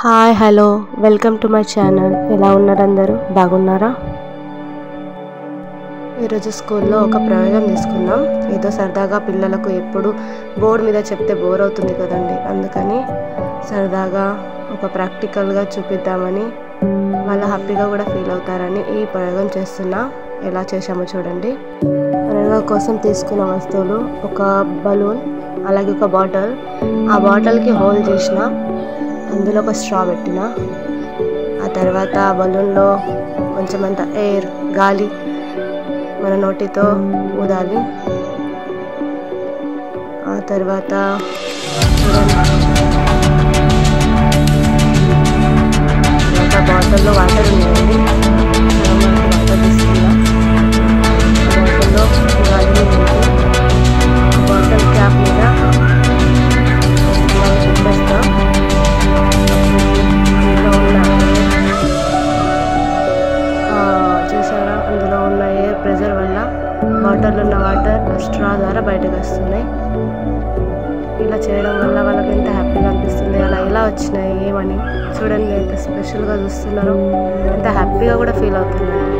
Hi hello welcome to my channel. ఎలా ఉన్నారు అందరూ? బాగున్నారా? ఈరోజు స్కూల్లో ఒక ప్రయోగం తీసుకున్నాం. ఏదో సరదాగా పిల్లలకు ఎప్పుడు బోర్డు మీద చెప్తే బోర్ అవుతుంది కదండి, అందుకని సరదాగా ఒక ప్రాక్టికల్గా చూపిద్దామని, వాళ్ళు హ్యాపీగా కూడా ఫీల్ అవుతారని ఈ ప్రయోగం చేస్తున్నా. ఎలా చేశామో చూడండి. ప్రయోగం కోసం తీసుకున్న వస్తువులు ఒక బలూన్, అలాగే ఒక బాటిల్. ఆ బాటిల్కి హోల్ చేసిన, అందులో ఒక స్ట్రా పెట్టిన, ఆ తర్వాత ఆ బలూన్లో కొంచెమంత ఎయిర్ గాలి మన నోటితో ఊదాలి. ఆ తర్వాత బాటిల్లో వాటర్ ఉన్నాయండి. వాటర్ తీసుకున్నా, బాటిల్లో గాలిని నింపి బాటిల్ క్యాప్ మీద పెట్టేస్తా. చూసారా, అందులో ఉన్న ఎయిర్ ప్రెషర్ వల్ల బాటిల్లో ఉన్న వాటర్ స్ట్రా ద్వారా బయటకు వస్తున్నాయి. ఇలా చేయడం వల్ల వాళ్ళకి ఎంత హ్యాపీగా అనిపిస్తుంది. అలా ఎలా వచ్చినాయి ఏమని చూడండి, ఎంత స్పెషల్గా చూస్తున్నారు, ఎంత హ్యాపీగా కూడా ఫీల్ అవుతున్నారు.